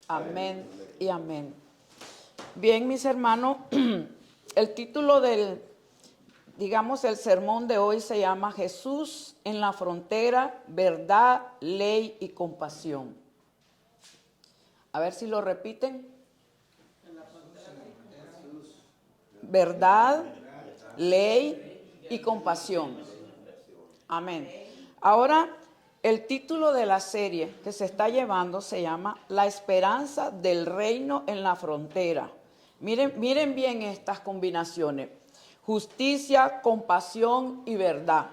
Amén y amén. Bien, mis hermanos, el título del, digamos, el sermón de hoy se llama Jesús en la frontera, verdad, ley y compasión. A ver si lo repiten. Verdad, ley y compasión. Amén. Ahora, el título de la serie que se está llevando se llama La esperanza del reino en la frontera. Miren bien estas combinaciones. Justicia, compasión y verdad.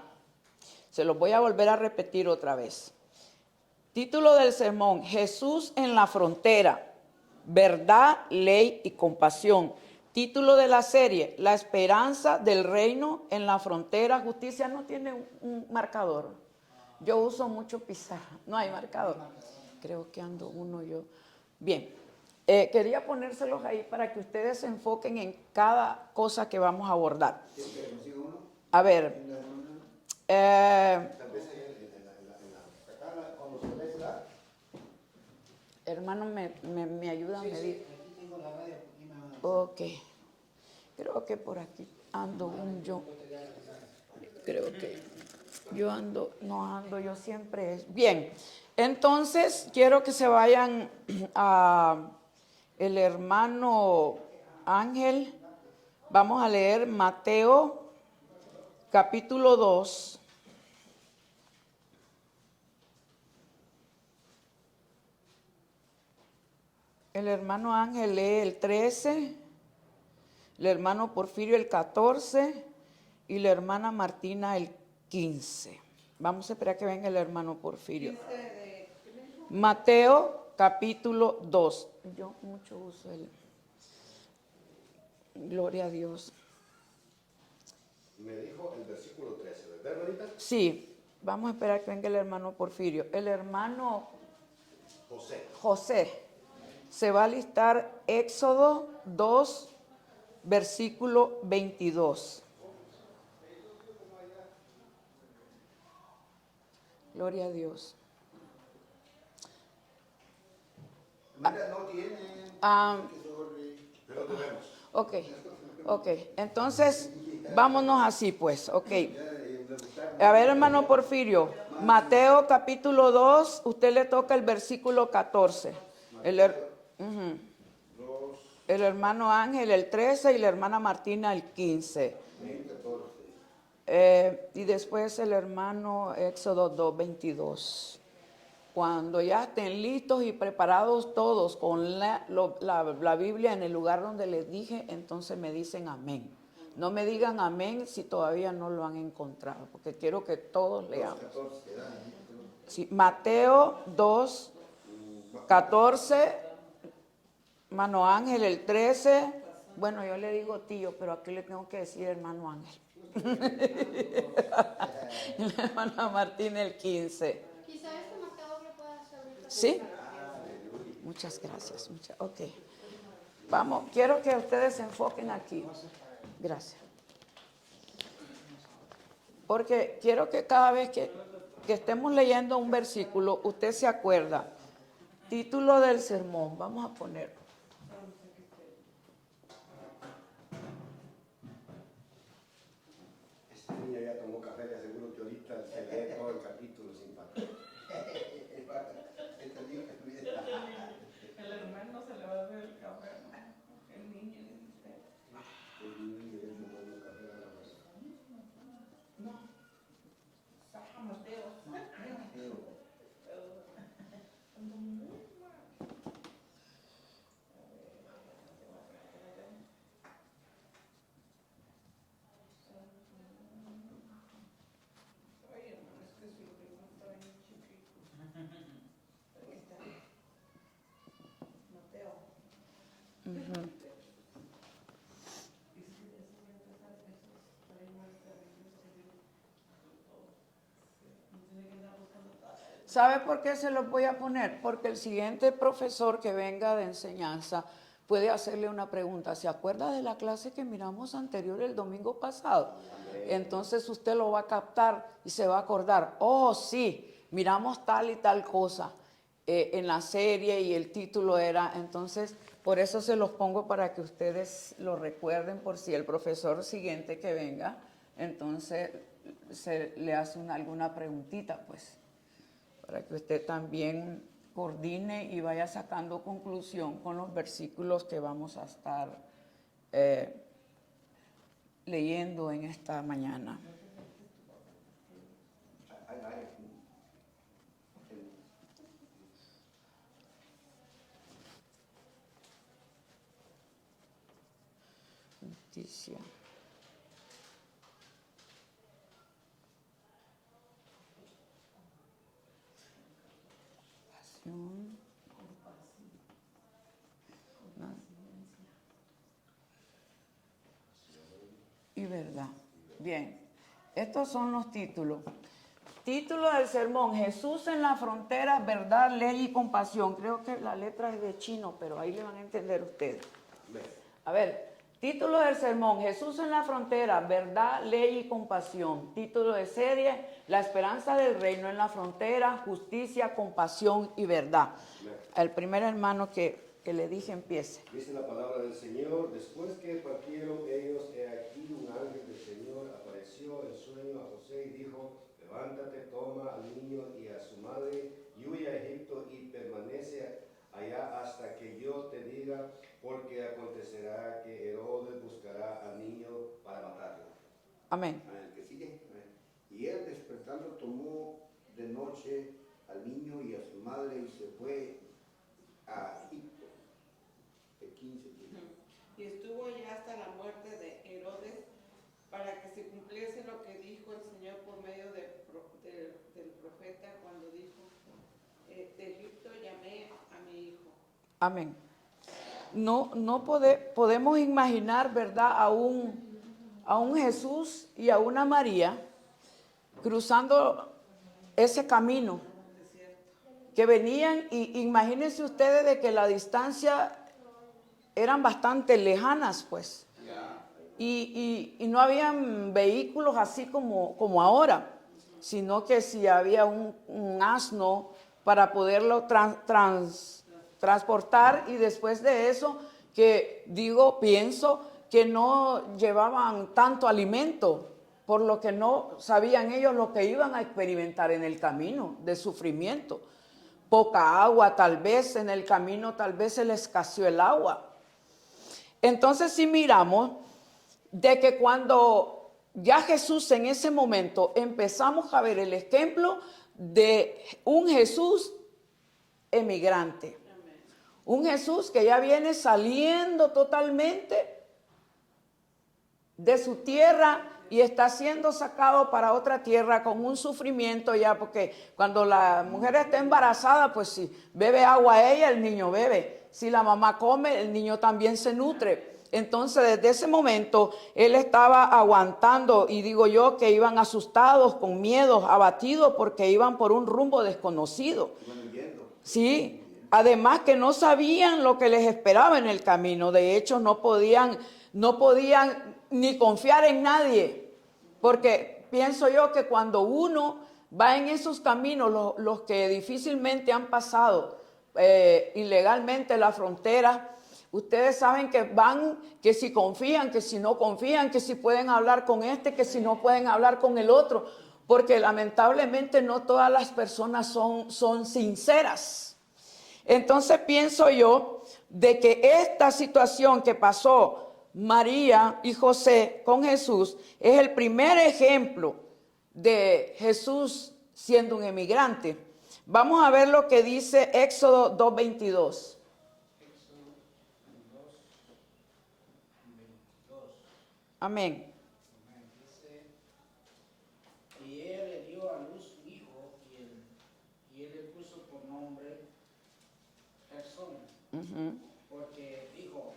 Se los voy a volver a repetir otra vez. Título del sermón, Jesús en la frontera. Verdad, ley y compasión. Título de la serie, La esperanza del reino en la frontera. Justicia no tiene un marcador. Yo uso mucho pizarra, no hay marcador. Creo que ando uno yo. Bien, quería ponérselos ahí para que ustedes se enfoquen en cada cosa que vamos a abordar. A ver, hermano, me ayuda a medir. Ok, creo que por aquí ando yo. Creo que yo ando, no ando, yo siempre es. Bien, entonces quiero que se vayan a el hermano Ángel. Vamos a leer Mateo capítulo 2. El hermano Ángel lee el 13, el hermano Porfirio el 14 y la hermana Martina el 15. Vamos a esperar que venga el hermano Porfirio. Mateo capítulo 2. Yo mucho uso el... Gloria a Dios. Me dijo el versículo 13, ¿verdad, hermanita? Sí, vamos a esperar que venga el hermano Porfirio. El hermano José se va a listar Éxodo 2, versículo 22. Gloria a Dios. No tiene. Pero debemos. Ok. Entonces, vámonos así pues, ok. A ver, hermano Porfirio, Mateo capítulo 2, usted le toca el versículo 14. El hermano Ángel el 13 y la hermana Martina el 15. Y después el hermano Éxodo 2, 22. Cuando ya estén listos y preparados todos con la Biblia en el lugar donde les dije, entonces me dicen amén. No me digan amén si todavía no lo han encontrado, porque quiero que todos leamos. Sí, Mateo 2, 14, hermano Ángel el 13. Bueno, yo le digo tío, pero aquí le tengo que decir hermano Ángel. Y la hermana Martín el 15. Quizá este marcador lo pueda hacer ahorita. ¿Sí? Muchas gracias. Ok. Vamos, quiero que ustedes se enfoquen aquí. Gracias. Porque quiero que cada vez que estemos leyendo un versículo, usted se acuerda. Título del sermón, vamos a poner. Este niño ya tomó café, le aseguro que ahorita se lee todo el capítulo sin falta. El hermano se le va a hacer el café, ¿no? El niño dice usted. El niño ya tomando café a la mesa. No. Saca Mateo. Oye, hermano, es que su libro está bien chiquito. Aquí está. Mateo. ¿Sabe por qué se los voy a poner? Porque el siguiente profesor que venga de enseñanza puede hacerle una pregunta. ¿Se acuerda de la clase que miramos anterior el domingo pasado? Entonces usted lo va a captar y se va a acordar. Oh, sí, miramos tal y tal cosa. en la serie y el título era, entonces, por eso se los pongo para que ustedes lo recuerden por si el profesor siguiente que venga, entonces se le hace alguna preguntita, pues, para que usted también coordine y vaya sacando conclusión con los versículos que vamos a estar leyendo en esta mañana. Justicia. Pasión. Y verdad. Bien, estos son los títulos. Título del sermón: Jesús en la frontera, verdad, ley y compasión. Creo que la letra es de chino, pero ahí le van a entender ustedes. A ver, título del sermón: Jesús en la frontera, verdad, ley y compasión. Título de serie: La esperanza del reino en la frontera, justicia, compasión y verdad. El primer hermano que le dije empiece. Dice la palabra del Señor: después que partieron ellos, he aquí un ángel del Señor apareció en sueño a José y dijo: levántate, toma al niño y a su madre y huye a Egipto y permanece allá hasta que yo te diga, porque acontecerá que Herodes buscará al niño para matarlo. Amén. El que sigue. Y él despertando tomó de noche al niño y a su madre y se fue a Egipto. De 15 días. Y estuvo ya hasta la muerte de Herodes, para que se cumpliese lo que dijo el Señor por medio del profeta cuando dijo, de Egipto llamé a mi hijo. Amén. No podemos imaginar, ¿verdad?, a un Jesús y a una María cruzando ese camino que venían, y imagínense ustedes de que la distancia eran bastante lejanas, pues, y no habían vehículos así como ahora, sino que si había un asno para poderlo transportar, y después de eso, pienso que no llevaban tanto alimento, por lo que no sabían ellos lo que iban a experimentar en el camino de sufrimiento. Poca agua, tal vez en el camino, tal vez se les escaseó el agua. Entonces, si miramos de que cuando ya Jesús en ese momento empezamos a ver el ejemplo de un Jesús emigrante. Un Jesús que ya viene saliendo totalmente de su tierra y está siendo sacado para otra tierra con un sufrimiento ya, porque cuando la mujer está embarazada, pues si bebe agua ella, el niño bebe. Si la mamá come, el niño también se nutre. Entonces, desde ese momento, él estaba aguantando, y digo yo que iban asustados, con miedo, abatidos, porque iban por un rumbo desconocido. Sí, además que no sabían lo que les esperaba en el camino. De hecho, no podían ni confiar en nadie, porque pienso yo que cuando uno va en esos caminos, los que difícilmente han pasado ilegalmente la frontera, ustedes saben que van, que si confían, que si no confían, que si pueden hablar con este, que si no pueden hablar con el otro, porque lamentablemente no todas las personas son sinceras. Entonces pienso yo de que esta situación que pasó María y José con Jesús es el primer ejemplo de Jesús siendo un emigrante. Vamos a ver lo que dice Éxodo 2:22. Amén. Dice, y ella le dio a luz un hijo, y él le puso por nombre Gersón, porque dijo,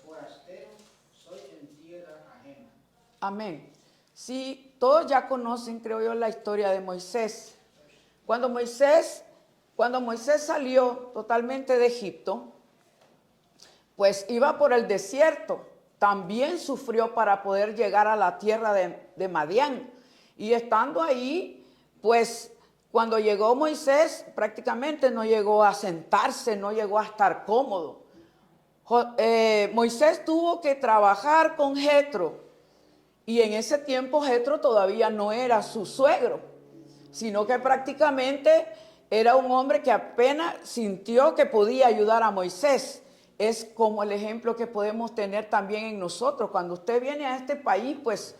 forastero soy en tierra ajena. Amén. Sí, todos ya conocen, creo yo, la historia de Moisés. Cuando Moisés salió totalmente de Egipto, pues iba por el desierto. También sufrió para poder llegar a la tierra de Madián. Y estando ahí, pues Cuando llegó Moisés, prácticamente no llegó a sentarse, no llegó a estar cómodo. Moisés tuvo que trabajar con Jetro, y en ese tiempo Jetro todavía no era su suegro, sino que prácticamente era un hombre que apenas sintió que podía ayudar a Moisés. Es como el ejemplo que podemos tener también en nosotros. Cuando usted viene a este país, pues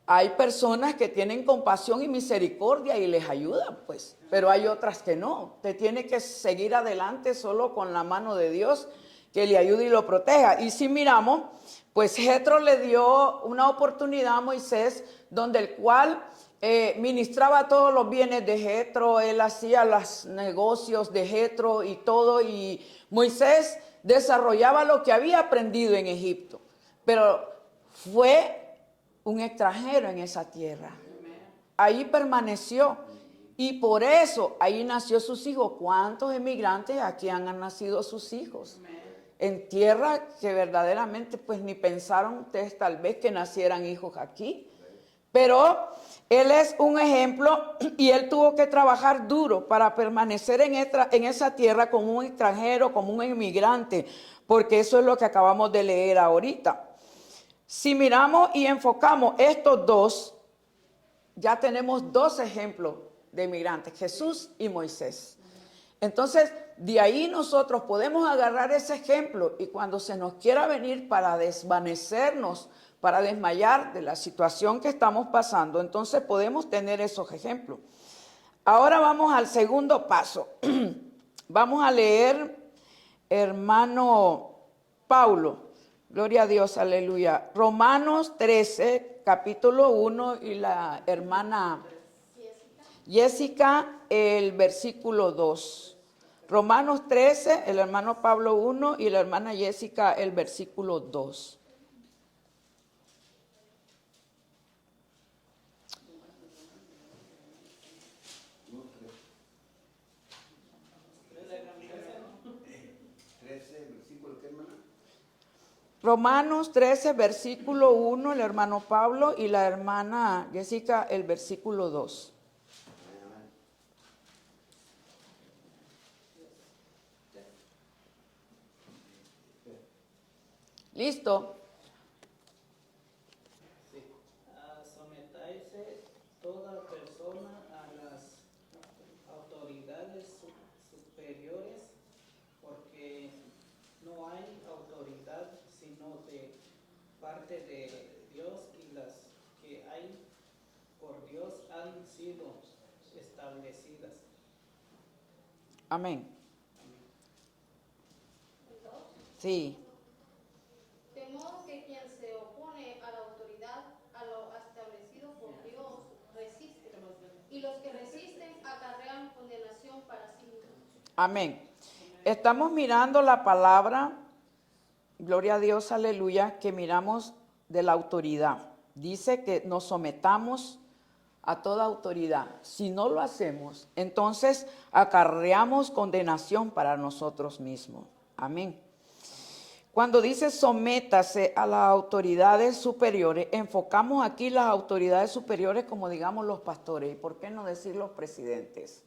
hay personas que tienen compasión y misericordia y les ayudan, pues, pero hay otras que no. Usted tiene que seguir adelante solo con la mano de Dios que le ayude y lo proteja. Y si miramos, pues Jetro le dio una oportunidad a Moisés, donde el cual ministraba todos los bienes de Jetro, él hacía los negocios de Jetro y todo, y Moisés desarrollaba lo que había aprendido en Egipto, pero fue un extranjero en esa tierra. Ahí permaneció, y por eso ahí nació sus hijos. ¿Cuántos emigrantes aquí han nacido sus hijos? En tierra que verdaderamente pues ni pensaron ustedes tal vez que nacieran hijos aquí. Pero él es un ejemplo, y él tuvo que trabajar duro para permanecer en esa tierra como un extranjero, como un inmigrante, porque eso es lo que acabamos de leer ahorita. Si miramos y enfocamos estos dos, ya tenemos dos ejemplos de inmigrantes, Jesús y Moisés. Entonces, de ahí nosotros podemos agarrar ese ejemplo, y cuando se nos quiera venir para desvanecernos, para desmayar de la situación que estamos pasando, entonces podemos tener esos ejemplos. Ahora vamos al segundo paso. Vamos a leer, hermano Paulo, gloria a Dios, aleluya. Romanos 13, capítulo 1, y la hermana Jessica, el versículo 2. Romanos 13, el hermano Pablo 1, y la hermana Jessica, el versículo 2. Romanos 13, versículo 1, el hermano Pablo, y la hermana Jessica, el versículo 2. ¿Listo? Sí. Sometáise toda persona a las autoridades superiores, porque no hay autoridad sino de parte de Dios, y las que hay por Dios han sido establecidas. Amén. Sí. De modo que quien se opone a la autoridad, a lo establecido por Dios, resiste. Y los que resisten acarrean condenación para sí mismos. Amén. Estamos mirando la palabra, gloria a Dios, aleluya, que miramos de la autoridad. Dice que nos sometamos a toda autoridad. Si no lo hacemos, entonces acarreamos condenación para nosotros mismos. Amén. Cuando dice sométase a las autoridades superiores, enfocamos aquí las autoridades superiores como digamos los pastores. ¿Y por qué no decir los presidentes?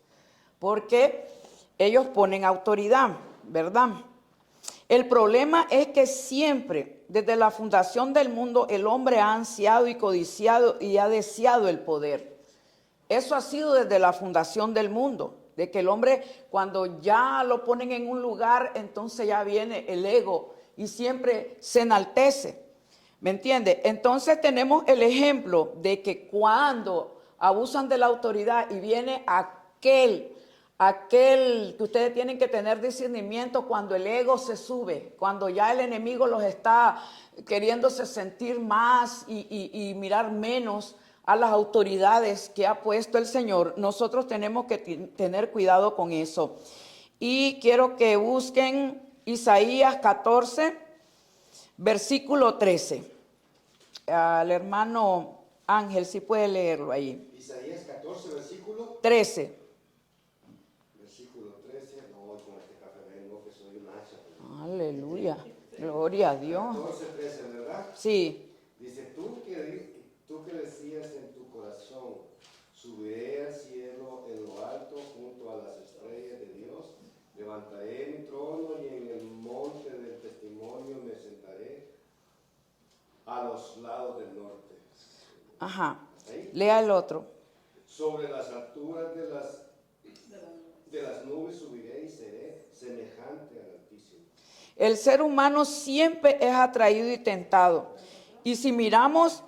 Porque ellos ponen autoridad, ¿verdad? El problema es que siempre, desde la fundación del mundo, el hombre ha ansiado y codiciado y ha deseado el poder. Eso ha sido desde la fundación del mundo, de que el hombre cuando ya lo ponen en un lugar, entonces ya viene el ego y siempre se enaltece, ¿me entiende? Entonces tenemos el ejemplo de que cuando abusan de la autoridad y viene aquel que ustedes tienen que tener discernimiento, cuando el ego se sube, cuando ya el enemigo los está queriéndose sentir más y mirar menos a las autoridades que ha puesto el Señor, nosotros tenemos que tener cuidado con eso. Y quiero que busquen Isaías 14, versículo 13. Al hermano Ángel, si puede leerlo ahí. Isaías 14, versículo 13. Versículo 13. No voy con este café, vengo que soy un hacha. Aleluya. Gloria a Dios. 14, 13, ¿verdad? Sí. Dice, tú que decías en tu corazón, subiré al cielo en lo alto junto a las estrellas de Dios. Levantaré mi trono y en el monte del testimonio me sentaré a los lados del norte. Ajá. Ahí. Lea el otro. Sobre las alturas de las nubes subiré y seré semejante al Altísimo. El ser humano siempre es atraído y tentado. Y si miramos,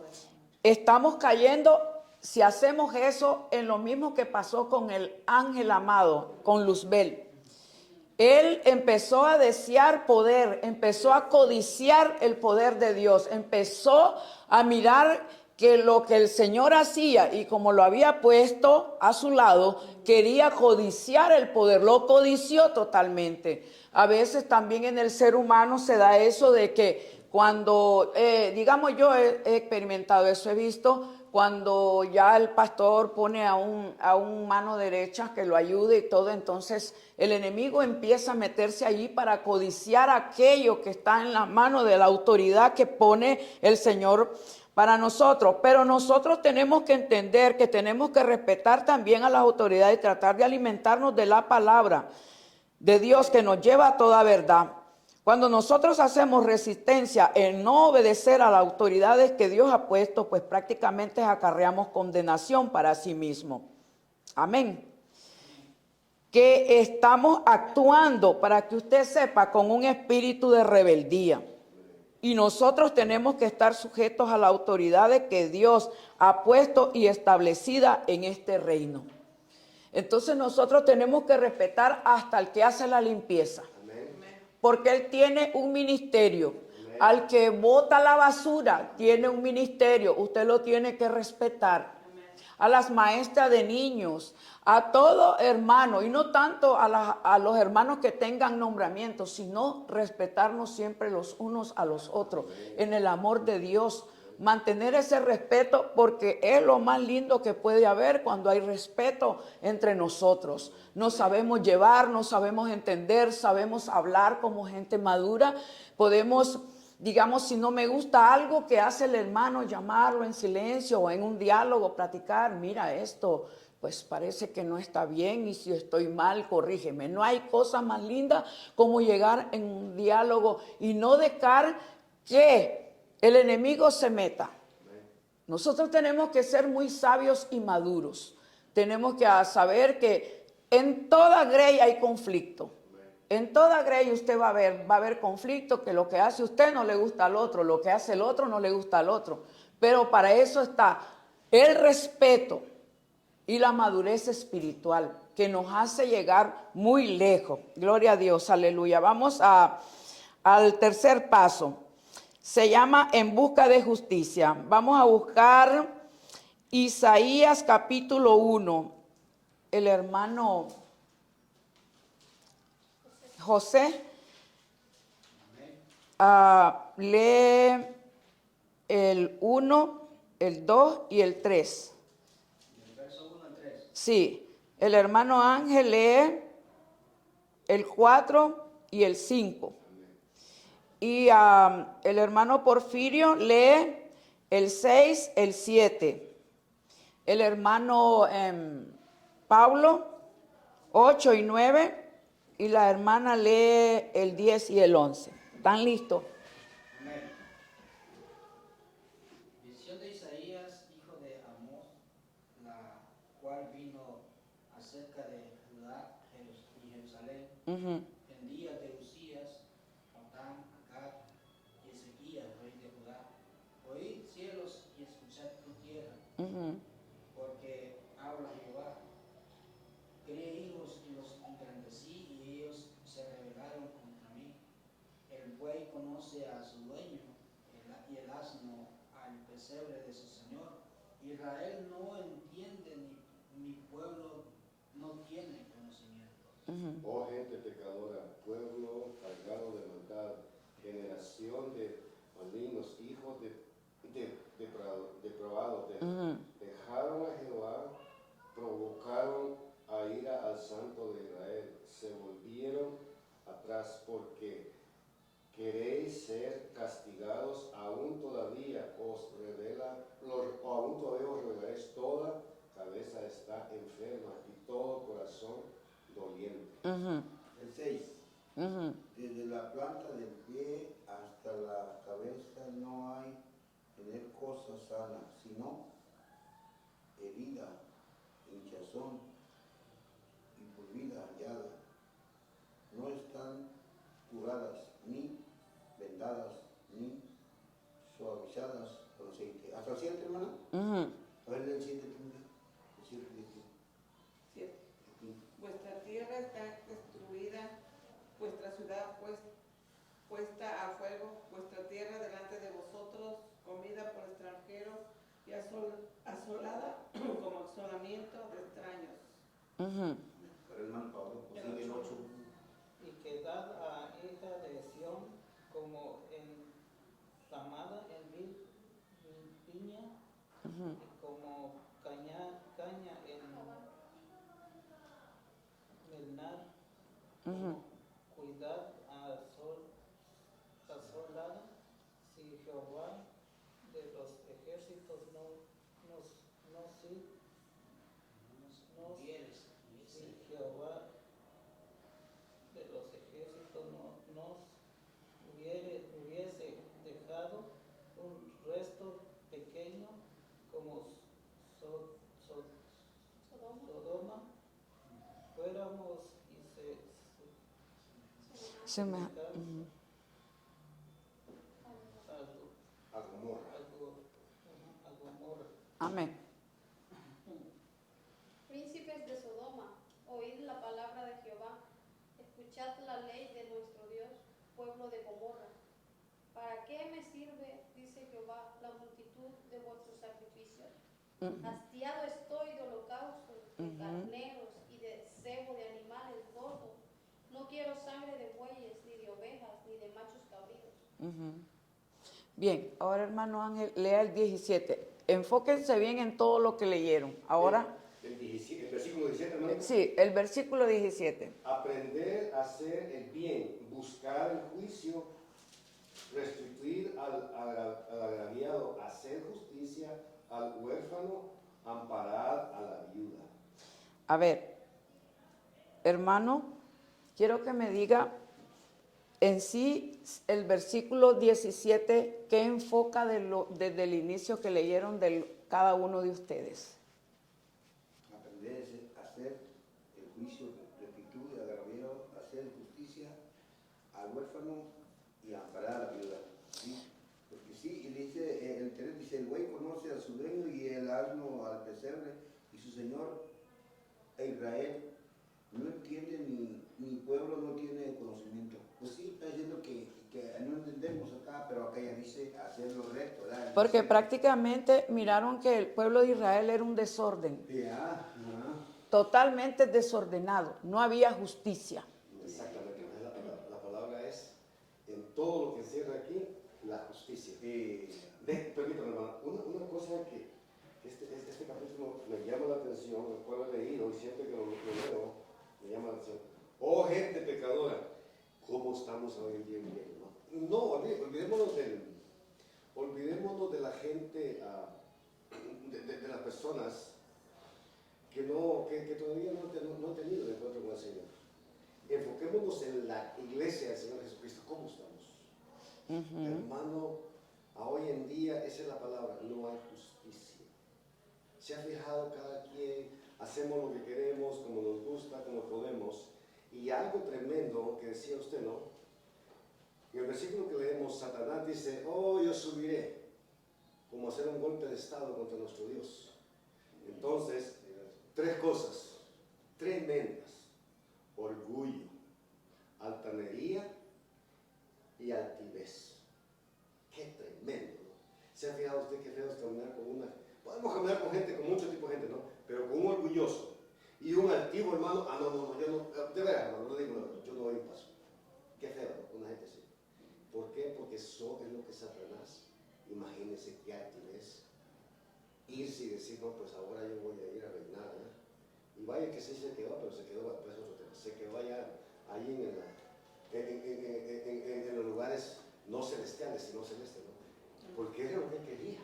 estamos cayendo, si hacemos eso, en lo mismo que pasó con el ángel amado, con Luzbel. Él empezó a desear poder, empezó a codiciar el poder de Dios, empezó a mirar que lo que el Señor hacía y como lo había puesto a su lado, quería codiciar el poder, lo codició totalmente. A veces también en el ser humano se da eso de que cuando, digamos yo he experimentado eso, he visto cuando ya el pastor pone a un mano derecha que lo ayude y todo, entonces el enemigo empieza a meterse allí para codiciar aquello que está en la mano de la autoridad que pone el Señor para nosotros. Pero nosotros tenemos que entender que tenemos que respetar también a las autoridades y tratar de alimentarnos de la palabra de Dios que nos lleva a toda verdad. Cuando nosotros hacemos resistencia en no obedecer a las autoridades que Dios ha puesto, pues prácticamente acarreamos condenación para sí mismo. Amén. Que estamos actuando, para que usted sepa, con un espíritu de rebeldía. Y nosotros tenemos que estar sujetos a las autoridades que Dios ha puesto y establecida en este reino. Entonces nosotros tenemos que respetar hasta el que hace la limpieza. Porque él tiene un ministerio. Al que bota la basura tiene un ministerio. Usted lo tiene que respetar. A las maestras de niños, a todo hermano, y no tanto a los hermanos que tengan nombramiento, sino respetarnos siempre los unos a los otros en el amor de Dios. Mantener ese respeto, porque es lo más lindo que puede haber cuando hay respeto entre nosotros. Nos sabemos llevar, nos sabemos entender, sabemos hablar como gente madura. Podemos, digamos, si no me gusta algo que hace el hermano, llamarlo en silencio o en un diálogo, platicar. Mira esto, pues parece que no está bien y si estoy mal, corrígeme. No hay cosa más linda como llegar en un diálogo y no dejar que el enemigo se meta. Nosotros tenemos que ser muy sabios y maduros. Tenemos que saber que en toda grey hay conflicto. En toda grey usted va a haber conflicto, que lo que hace usted no le gusta al otro, lo que hace el otro no le gusta al otro. Pero para eso está el respeto y la madurez espiritual, que nos hace llegar muy lejos. Gloria a Dios, aleluya. Vamos al tercer paso. Se llama En busca de justicia. Vamos a buscar Isaías capítulo 1. El hermano José lee el 1, el 2 y el 3. Del verso 1 al 3. Sí, el hermano Ángel lee el 4 y el 5. Y el hermano Porfirio lee el 6, el 7. El hermano Pablo 8 y 9. Y la hermana lee el 10 y el 11. ¿Están listos? Amén. Visión de Isaías, hijo de Amós, la cual vino acerca de Judá y Jerusalén, en días de Usías, Jotam, Acab y Ezequías, rey de Judá. Oíd cielos y escuchad tu tierra, porque habla Jehová. Crié hijos y los engrandecí, y ellos se rebelaron contra mí. El buey conoce a su dueño, y el asno al pesebre de su señor. Israel no entiende, ni mi pueblo no tiene conocimiento. Oh gente pecadora, pueblo cargado de maldad, generación de malignos, hijos depravados, dejaron a Jehová, provocaron a ira al Santo de Israel, se volvieron atrás porque queréis ser castigados, aún todavía os revelaréis, toda cabeza está enferma y todo corazón doliente. Ujú, El 6. ujú, Desde la planta del pie hasta la cabeza no hay en él cosa sana, sino herida, hinchazón y por vida hallada. No están curadas, ni vendadas, ni suavizadas con aceite. ¿Hasta el 7, hermana? ujú. A ver, el 7 primero. El 7 de aquí. 7. Vuestra tierra está destruida, vuestra ciudad puesta a fuego, vuestra tierra delante de vosotros, comida por extranjeros y asolada como asolamiento de extraños. Ujú. Para el hermano Pablo, pues sigue el 8. Y quedad a hija de Sión como enramada en viña y como caña en melnar, como cuidad asolada, si Jehová de los ejércitos si Jehová de los ejércitos nos hubiese dejado un resto pequeño como Sodoma, fuéramos y Se me- semejantes ujú. a Gomorra. Gomorra. Amén. Príncipes de Sodoma, oíd la palabra de Jehová, escuchad la ley de nuestro Dios, pueblo de Gomorra. ¿Para qué me sirve, dice Jehová, la multitud de vuestros sacrificios? Hastiado estoy de holocaustos, de carneros y de cebo de animales gordos. No quiero sangre de bueyes, ni de ovejas, ni de machos cabríos. Ujú. Bien, ahora hermano Ángel, lea el 17. Enfóquense bien en todo lo que leyeron. Ahora, El versículo 17, hermano. sí, el versículo 17. Aprender a hacer el bien, buscar el juicio, restituir al agraviado, hacer justicia al huérfano, amparar a la viuda. A ver, hermano, quiero que me diga en sí el versículo 17, ¿qué enfoca desde el inicio que leyeron de cada uno de ustedes? Aprender a hacer el juicio, rectitud, agraviado, hacer justicia al huérfano y amparar a la viuda. ¿Sí? Porque sí, y dice, el 3 dice, el buey conoce a su dueño y el asno al pesebre, y su señor Israel no entiende ni pueblo no tiene conocimiento. Pues sí, está diciendo que no entendemos acá, pero acá ya dice hacer lo recto, ¿verdad? Porque Dice, prácticamente miraron que el pueblo de Israel era un desorden, ya, totalmente desordenado, no había justicia. Exactamente, la palabra es, en todo lo que encierra aquí, la justicia. Permítame, hermano, una cosa que este capítulo me llama la atención, el cual he leído y siempre que lo leo, me llama la atención. Oh, gente pecadora, ¿cómo estamos hoy en día viviendo? No, olvidémonos de la gente, de las personas que todavía no han tenido el encuentro con el Señor. Enfoquémonos en la iglesia del Señor Jesucristo. ¿Cómo estamos? Hermano, a hoy en día, esa es la palabra, no hay justicia. Se ha fijado cada quien, hacemos lo que queremos, como nos gusta, como podemos. Y algo tremendo que decía usted, ¿no? En el versículo que leemos, Satanás dice, oh, yo subiré, como hacer un golpe de estado contra nuestro Dios. Entonces, tres cosas tremendas: orgullo, altanería y altivez. Qué tremendo, ¿no? ¿Se ha fijado usted qué feo es caminar con una? Podemos caminar con gente, con mucho tipo de gente, ¿no? Pero con un orgulloso y un altivo, hermano, no, yo no, de verdad, hermano, no digo nada, yo no doy un paso. Qué feo, ¿no? Una gente así. ¿Por qué? Porque eso es lo que Satanás, imagínense qué altivez. Irse y decir, no, pues ahora yo voy a ir a reinar, ¿eh? Y vaya que sí se quedó, pero se quedó, pues otro tema, se quedó allá, ahí en los lugares no celestiales, sino celestes, ¿no? Porque era lo que él quería.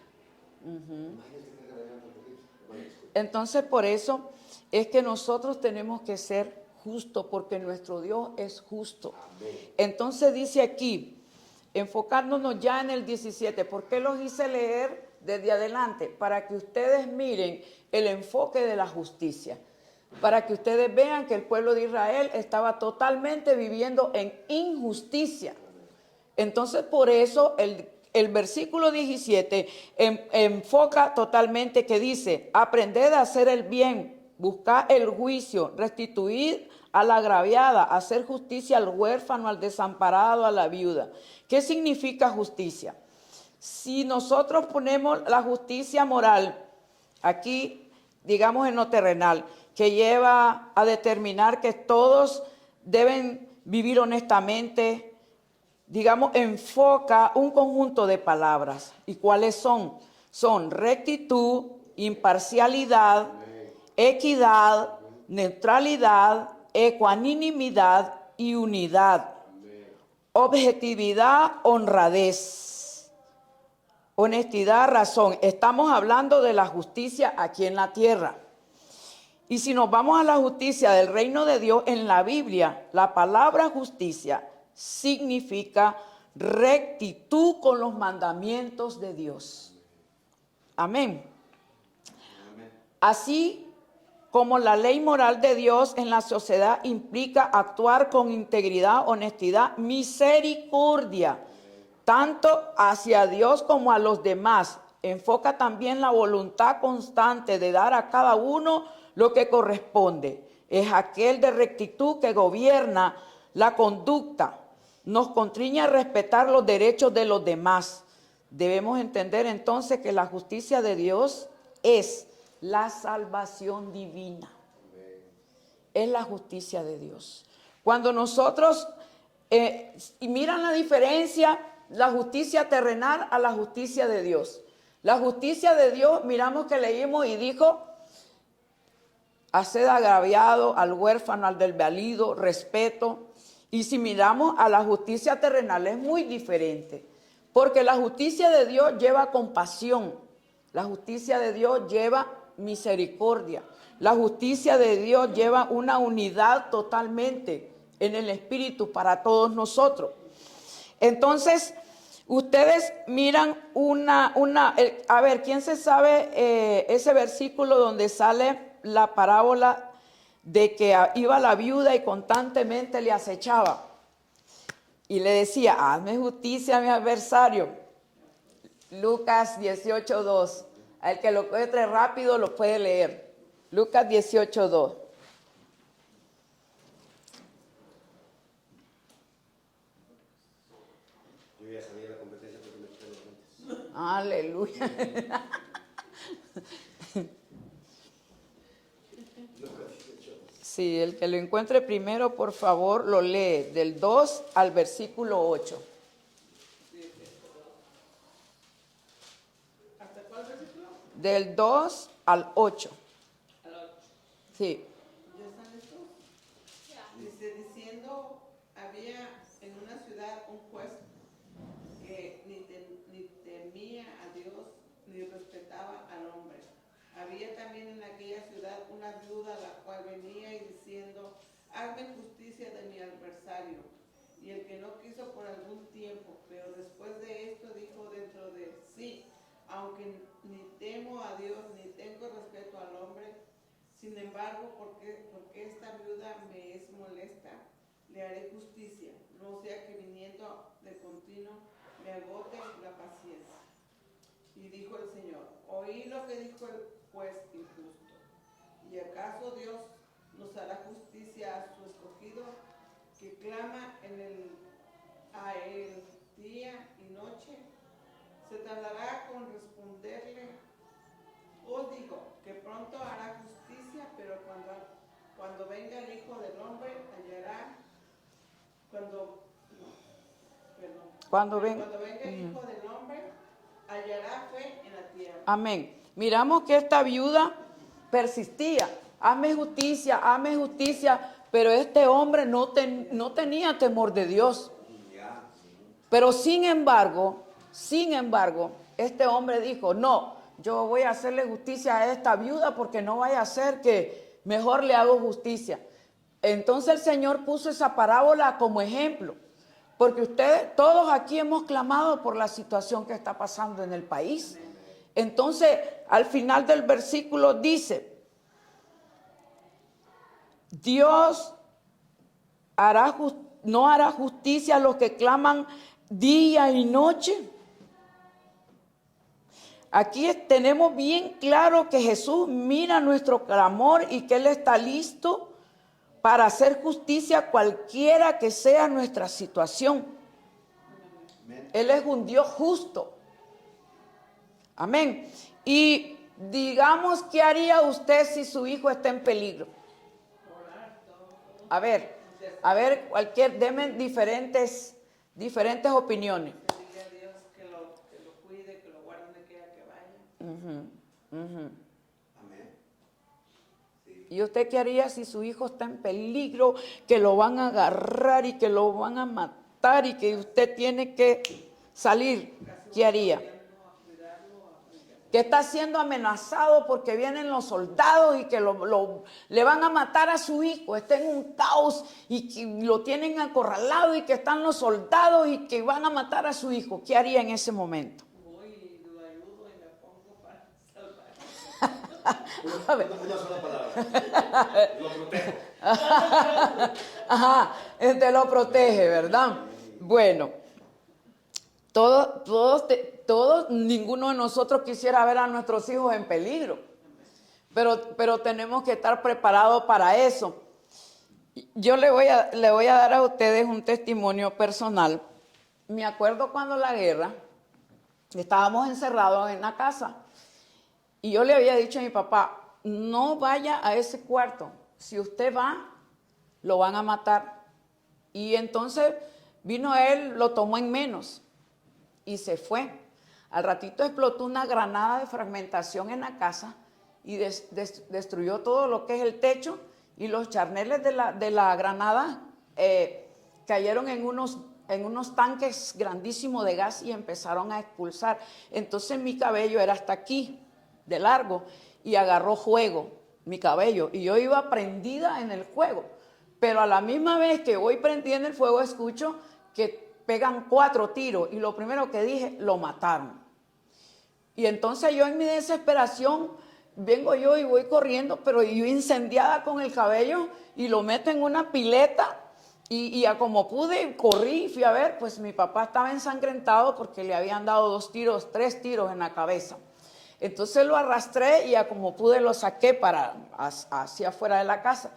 Imagínense que revelar por Cristo. Entonces, por eso es que nosotros tenemos que ser justo, porque nuestro Dios es justo. Entonces dice aquí, enfocándonos ya en el 17, ¿por qué los hice leer desde adelante? Para que ustedes miren el enfoque de la justicia, para que ustedes vean que el pueblo de Israel estaba totalmente viviendo en injusticia. Entonces, por eso el versículo 17 enfoca totalmente, que dice: aprended a hacer el bien, buscad el juicio, restituid a la agraviada, hacer justicia al huérfano, al desamparado, a la viuda. ¿Qué significa justicia? Si nosotros ponemos la justicia moral aquí, digamos en lo terrenal, que lleva a determinar que todos deben vivir honestamente, digamos, enfoca un conjunto de palabras. ¿Y cuáles son? Son rectitud, imparcialidad, equidad, neutralidad, ecuanimidad y unidad. Objetividad, honradez, honestidad, razón. Estamos hablando de la justicia aquí en la tierra. Y si nos vamos a la justicia del reino de Dios, en la Biblia, la palabra justicia significa rectitud con los mandamientos de Dios. Amén. Así como la ley moral de Dios en la sociedad implica actuar con integridad, honestidad, misericordia, tanto hacia Dios como a los demás. Enfoca también la voluntad constante de dar a cada uno lo que corresponde. Es aquel de rectitud que gobierna la conducta. Nos constriñe a respetar los derechos de los demás. Debemos entender entonces que la justicia de Dios es la salvación divina. Es la justicia de Dios. Cuando nosotros, y miran la diferencia, la justicia terrenal a la justicia de Dios. La justicia de Dios, miramos que leímos y dijo: haced agraviado al huérfano, al desvalido, respeto. Y si miramos a la justicia terrenal, es muy diferente. Porque la justicia de Dios lleva compasión. La justicia de Dios lleva misericordia. La justicia de Dios lleva una unidad totalmente en el espíritu para todos nosotros. Entonces, ustedes miran a ver, ¿quién se sabe ese versículo donde sale la parábola de que iba la viuda y constantemente le acechaba y le decía: hazme justicia a mi adversario? Lucas 18:2. El que lo encuentre rápido lo puede leer. Lucas 18:2. Yo ya sabía la competencia porque me quité los lentes. Aleluya. Sí, el que lo encuentre primero, por favor, lo lee del 2 al versículo 8. ¿Hasta cuál versículo? Del 2 al 8. Al 8. Sí. ¿Ya están listos? Dice, diciendo, había en una ciudad un juez que ni temía a Dios ni respetaba al hombre. Había también en aquella ciudad una viuda, la cual venía y diciendo: hazme justicia de mi adversario. Y el que no quiso por algún tiempo, pero después de esto dijo dentro de sí: aunque ni temo a Dios ni tengo respeto al hombre, sin embargo, porque esta viuda me es molesta, le haré justicia, no sea que viniendo de continuo me agote la paciencia. Y dijo el Señor: oí lo que dijo el juez injusto. ¿Y acaso Dios nos hará justicia a su escogido, que clama a él día y noche? ¿Se tardará con responderle? Os digo que pronto hará justicia, pero cuando venga el Hijo del Hombre hallará, cuando venga el Hijo del Hombre hallará fe en la tierra. Amén. Miramos que esta viuda persistía: hazme justicia, pero este hombre no tenía temor de Dios. Pero sin embargo, este hombre dijo: no, yo voy a hacerle justicia a esta viuda porque no vaya a ser que mejor le hago justicia. Entonces el Señor puso esa parábola como ejemplo, porque ustedes, todos aquí hemos clamado por la situación que está pasando en el país. Entonces, al final del versículo dice, Dios no hará justicia a los que claman día y noche. Aquí tenemos bien claro que Jesús mira nuestro clamor y que Él está listo para hacer justicia cualquiera que sea nuestra situación. Él es un Dios justo. Amén. Y digamos, ¿qué haría usted si su hijo está en peligro? A ver, deme diferentes opiniones. Pedirle a Dios que lo cuide, que lo guarde donde quiera que vaya. Amén. Sí. ¿Y usted qué haría si su hijo está en peligro, que lo van a agarrar y que lo van a matar y que usted tiene que salir? ¿Qué haría? Que está siendo amenazado porque vienen los soldados y que le van a matar a su hijo, está en un caos y que lo tienen acorralado y que están los soldados y que van a matar a su hijo. ¿Qué haría en ese momento? Voy y lo ayudo y me pongo para salvar. Una sola palabra. Lo protejo. Ajá, te lo protege, ¿verdad? Bueno, todos, ninguno de nosotros quisiera ver a nuestros hijos en peligro, pero tenemos que estar preparados para eso. Yo le voy a dar a ustedes un testimonio personal. Me acuerdo cuando la guerra, estábamos encerrados en la casa y yo le había dicho a mi papá, no vaya a ese cuarto, si usted va, lo van a matar. Y entonces vino él, lo tomó en menos y se fue. Al ratito explotó una granada de fragmentación en la casa y destruyó todo lo que es el techo, y los charneles de la granada cayeron en unos tanques grandísimos de gas y empezaron a expulsar. Entonces mi cabello era hasta aquí, de largo, y agarró fuego mi cabello. Y yo iba prendida en el fuego, pero a la misma vez que voy prendida en el fuego, escucho que pegan 4 tiros, y lo primero que dije, lo mataron. Y entonces yo en mi desesperación, vengo yo y voy corriendo, pero yo incendiada con el cabello, y lo meto en una pileta, y a como pude, corrí y fui a ver, pues mi papá estaba ensangrentado porque le habían dado 3 tiros en la cabeza. Entonces lo arrastré y a como pude lo saqué hacia afuera de la casa.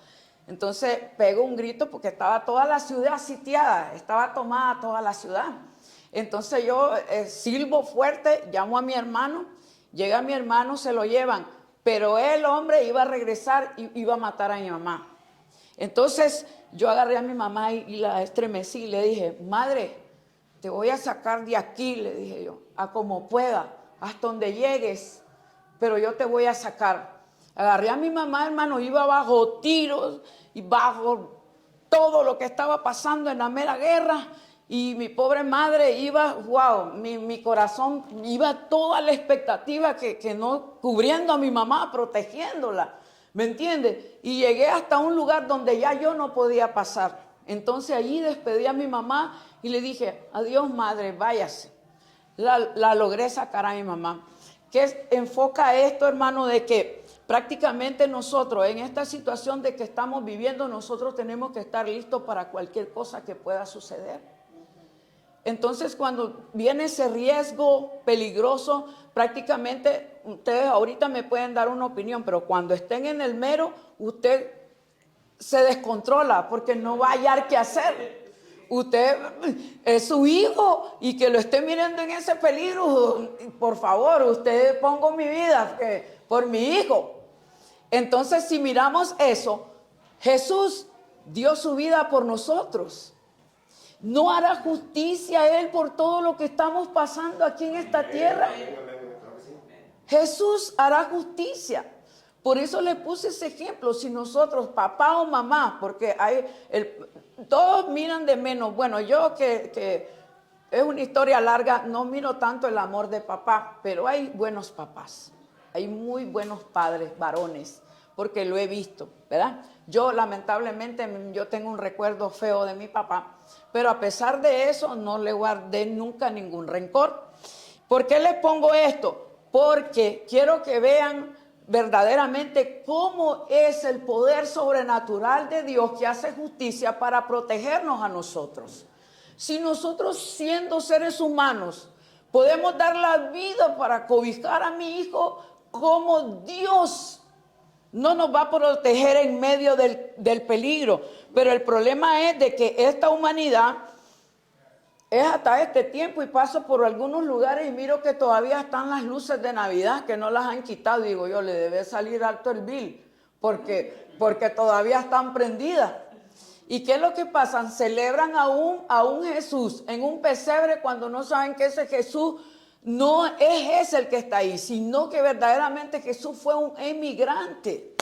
Entonces pegó un grito porque estaba toda la ciudad sitiada, estaba tomada toda la ciudad. Entonces yo silbo fuerte, llamo a mi hermano, llega mi hermano, se lo llevan, pero el hombre iba a regresar y iba a matar a mi mamá. Entonces yo agarré a mi mamá y la estremecí y le dije, madre, te voy a sacar de aquí, le dije yo, a como pueda, hasta donde llegues, pero yo te voy a sacar. Agarré a mi mamá, hermano, iba bajo tiros y bajo todo lo que estaba pasando en la mera guerra, y mi pobre madre iba, wow, mi corazón iba toda la expectativa que no, cubriendo a mi mamá, protegiéndola, ¿me entiendes? Y llegué hasta un lugar donde ya yo no podía pasar. Entonces allí despedí a mi mamá y le dije, adiós madre, váyase. La logré sacar a mi mamá. ¿Qué enfoca esto, hermano? De que prácticamente nosotros, en esta situación de que estamos viviendo, nosotros tenemos que estar listos para cualquier cosa que pueda suceder. Entonces, cuando viene ese riesgo peligroso, prácticamente, ustedes ahorita me pueden dar una opinión, pero cuando estén en el mero, usted se descontrola porque no va a hallar qué hacer. Usted es su hijo y que lo esté mirando en ese peligro, por favor, usted pongo mi vida por mi hijo. Entonces, si miramos eso, Jesús dio su vida por nosotros. ¿No hará justicia Él por todo lo que estamos pasando aquí en esta tierra? Jesús hará justicia. Por eso le puse ese ejemplo. Si nosotros, papá o mamá, porque todos miran de menos. Bueno, yo que es una historia larga, no miro tanto el amor de papá, pero hay buenos papás. Hay muy buenos padres, varones. porque lo he visto, ¿verdad? Yo lamentablemente, yo tengo un recuerdo feo de mi papá, pero a pesar de eso no le guardé nunca ningún rencor. ¿Por qué les pongo esto? Porque quiero que vean verdaderamente cómo es el poder sobrenatural de Dios que hace justicia para protegernos a nosotros. Si nosotros, siendo seres humanos, podemos dar la vida para cobijar a mi hijo, como Dios no nos va a proteger en medio del peligro. Pero el problema es de que esta humanidad es hasta este tiempo, y paso por algunos lugares y miro que todavía están las luces de Navidad, que no las han quitado. Digo yo, le debe salir alto el bill, porque todavía están prendidas. ¿Y qué es lo que pasa? Celebran a un Jesús en un pesebre cuando no saben que ese Jesús no es ese el que está ahí, sino que verdaderamente Jesús fue un emigrante.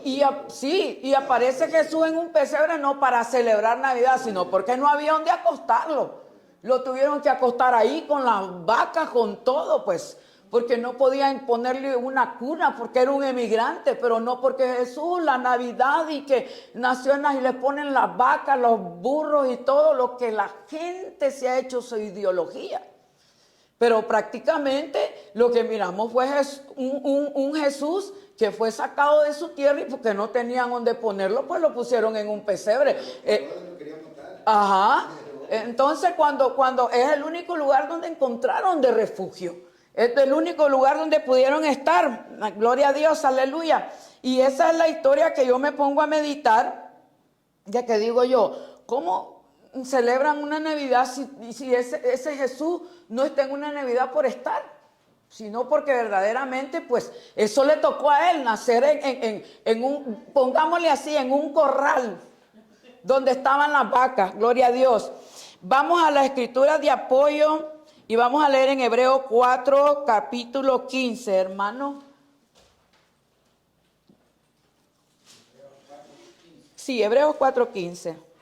Y aparece Jesús en un pesebre no para celebrar Navidad, sino porque no había donde acostarlo. Lo tuvieron que acostar ahí con las vacas, con todo, pues, porque no podían ponerle una cuna porque era un emigrante, pero no porque Jesús, la Navidad y que nació y le ponen las vacas, los burros y todo lo que la gente se ha hecho su ideología. Pero prácticamente lo que miramos fue un Jesús que fue sacado de su tierra, y porque no tenían donde ponerlo, pues lo pusieron en un pesebre. Entonces cuando es el único lugar donde encontraron de refugio, es el único lugar donde pudieron estar, gloria a Dios, aleluya. Y esa es la historia que yo me pongo a meditar, ya que digo yo, ¿cómo celebran una Navidad si ese Jesús no está en una Navidad por estar? Sino porque verdaderamente, pues, eso le tocó a él, nacer en un, pongámosle así, en un corral donde estaban las vacas, gloria a Dios. Vamos a la escritura de apoyo y vamos a leer en Hebreos 4, capítulo 15, hermano. Sí, Hebreos 4, 15.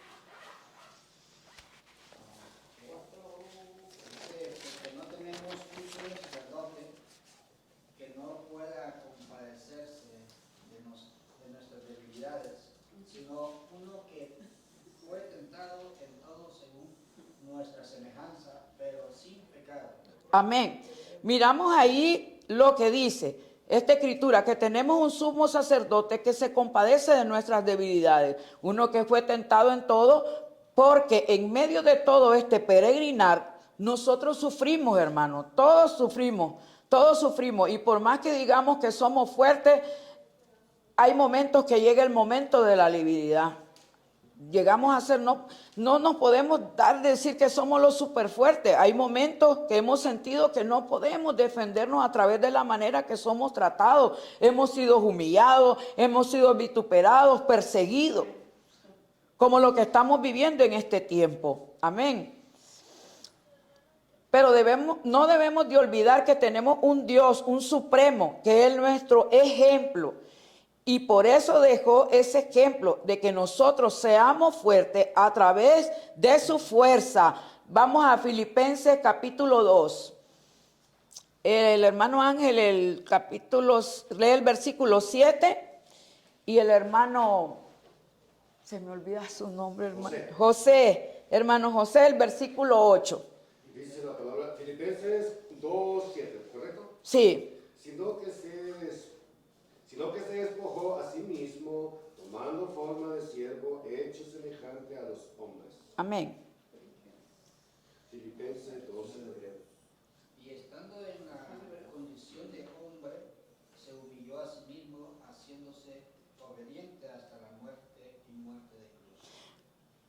Amén. Miramos ahí lo que dice esta escritura, que tenemos un sumo sacerdote que se compadece de nuestras debilidades, uno que fue tentado en todo, porque en medio de todo este peregrinar, nosotros sufrimos, hermano, todos sufrimos, y por más que digamos que somos fuertes, hay momentos que llega el momento de la debilidad. Llegamos a ser, no nos podemos decir que somos los súper fuertes. Hay momentos que hemos sentido que no podemos defendernos a través de la manera que somos tratados. Hemos sido humillados, hemos sido vituperados, perseguidos, como lo que estamos viviendo en este tiempo. Amén. Pero no debemos de olvidar que tenemos un Dios, un supremo, que es nuestro ejemplo. Y por eso dejó ese ejemplo de que nosotros seamos fuertes a través de su fuerza. Vamos a Filipenses capítulo 2. El hermano Ángel, lee el versículo 7 y el hermano, se me olvida su nombre, hermano. Hermano José, el versículo 8. Dice la palabra Filipenses 2:7, ¿correcto? Sí. Sino que se despojó a sí mismo, tomando forma de siervo, hecho semejante a los hombres. Amén. Filipenses 2:9. Y estando en la condición de hombre, se humilló a sí mismo, haciéndose obediente hasta la muerte y muerte de cruz.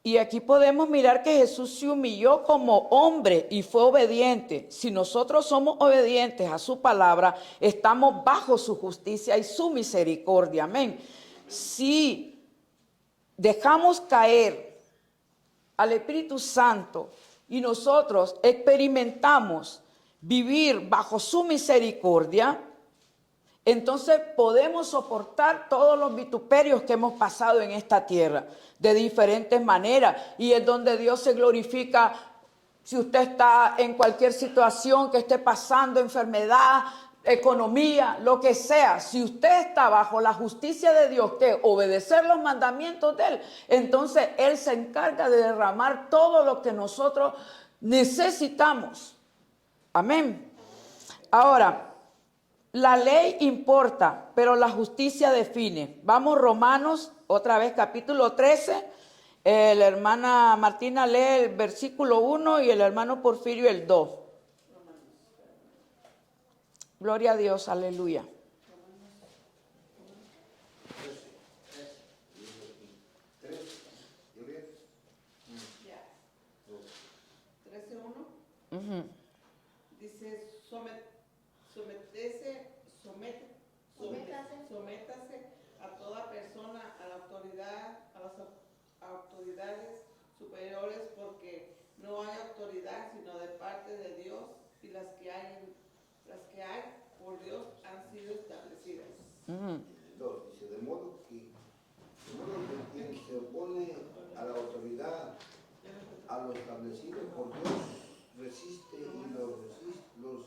Y aquí podemos mirar que Jesús se humilló como hombre y fue obediente. Si nosotros somos obedientes a su palabra, estamos bajo su justicia y su misericordia. Amén. Si dejamos caer al Espíritu Santo y nosotros experimentamos vivir bajo su misericordia, entonces podemos soportar todos los vituperios que hemos pasado en esta tierra de diferentes maneras, y es donde Dios se glorifica. Si usted está en cualquier situación que esté pasando, enfermedad, economía, lo que sea, si usted está bajo la justicia de Dios, que obedecer los mandamientos de Él, entonces Él se encarga de derramar todo lo que nosotros necesitamos. Amén. Ahora, la ley importa, pero la justicia define. Vamos, Romanos, otra vez, capítulo 13. La hermana Martina lee el versículo 1 y el hermano Porfirio el 2. Gloria a Dios, aleluya. Ya. 13:1. Dice, sométase a toda persona, a la autoridad, a las autoridades superiores, porque no hay autoridad sino de parte de Dios, y las que hay por Dios han sido establecidas. Dos, dice, de modo que quien se opone a la autoridad, a lo establecido por Dios, resiste, y los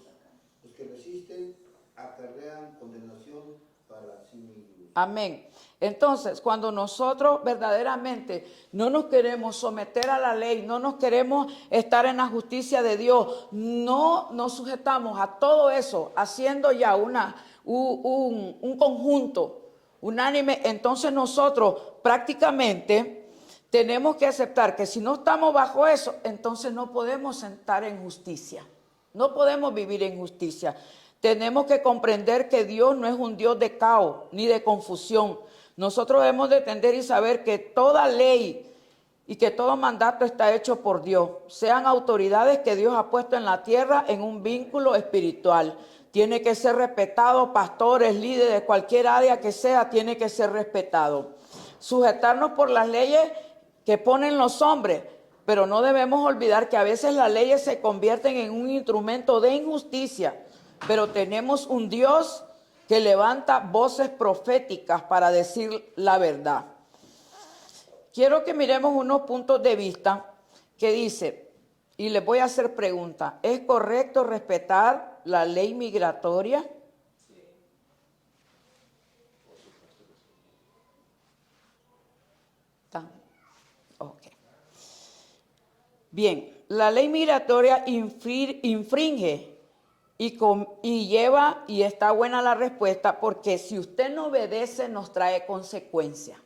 que resisten acarrean condenación para sí mismos. Amén. Entonces, cuando nosotros verdaderamente no nos queremos someter a la ley, no nos queremos estar en la justicia de Dios, no nos sujetamos a todo eso, haciendo ya un conjunto unánime, entonces nosotros prácticamente tenemos que aceptar que si no estamos bajo eso, entonces no podemos estar en justicia, no podemos vivir en justicia. Tenemos que comprender que Dios no es un Dios de caos ni de confusión. Nosotros debemos de entender y saber que toda ley y que todo mandato está hecho por Dios. Sean autoridades que Dios ha puesto en la tierra en un vínculo espiritual. Tiene que ser respetado, pastores, líderes de cualquier área que sea, tiene que ser respetado. Sujetarnos por las leyes que ponen los hombres, pero no debemos olvidar que a veces las leyes se convierten en un instrumento de injusticia. Pero tenemos un Dios que levanta voces proféticas para decir la verdad. Quiero que miremos unos puntos de vista que dice, y les voy a hacer pregunta, ¿es correcto respetar la ley migratoria? Sí. Ok. Bien, la ley migratoria infringe y lleva, y está buena la respuesta, porque si usted no obedece nos trae consecuencias.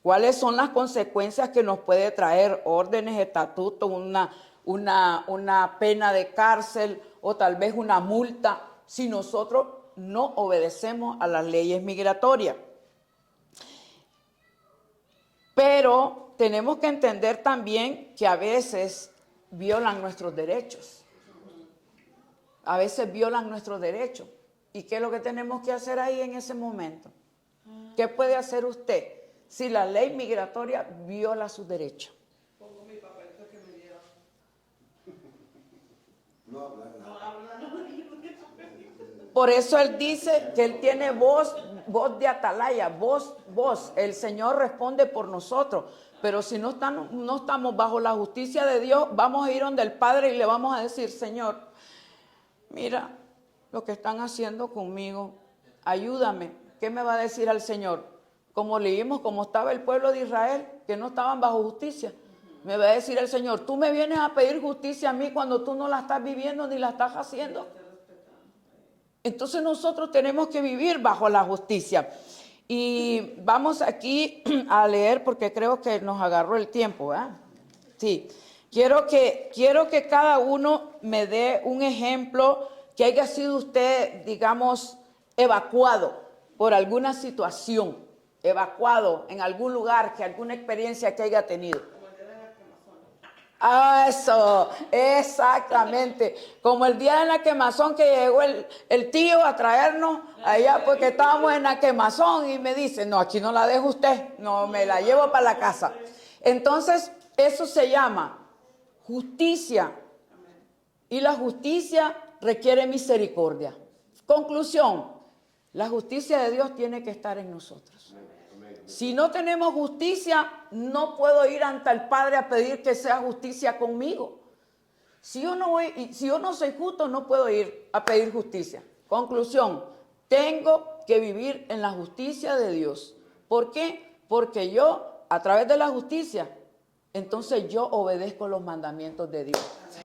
¿Cuáles son las consecuencias que nos puede traer? Órdenes, estatutos, una pena de cárcel o tal vez una multa si nosotros no obedecemos a las leyes migratorias. Pero tenemos que entender también que a veces violan nuestros derechos. A veces violan nuestros derechos. ¿Y qué es lo que tenemos que hacer ahí en ese momento? ¿Qué puede hacer usted si la ley migratoria viola sus derechos? Pongo mi papelito que me dieron. No habla nada. No habla, no. Por eso él dice que él tiene voz de atalaya, voz. El Señor responde por nosotros. Pero si no estamos bajo la justicia de Dios, vamos a ir donde el Padre y le vamos a decir, Señor, mira lo que están haciendo conmigo, ayúdame. ¿Qué me va a decir al Señor? Como leímos, como estaba el pueblo de Israel, que no estaban bajo justicia. Me va a decir el Señor, tú me vienes a pedir justicia a mí cuando tú no la estás viviendo ni la estás haciendo. Entonces nosotros tenemos que vivir bajo la justicia. Y vamos aquí a leer porque creo que nos agarró el tiempo, ¿verdad? Sí. Quiero que cada uno me dé un ejemplo que haya sido usted, digamos, evacuado por alguna situación, evacuado en algún lugar, que alguna experiencia que haya tenido. Ah, eso, exactamente. Como el día de la quemazón que llegó el tío a traernos allá porque estábamos en la quemazón y me dice, no, aquí no la dejo usted, no, me la llevo para la casa. Entonces, eso se llama justicia. Y la justicia requiere misericordia. Conclusión, la justicia de Dios tiene que estar en nosotros. Si no tenemos justicia, no puedo ir ante el Padre a pedir que sea justicia conmigo. Si yo no soy justo, no puedo ir a pedir justicia. Conclusión, tengo que vivir en la justicia de Dios. ¿Por qué? Porque yo, a través de la justicia, entonces yo obedezco los mandamientos de Dios.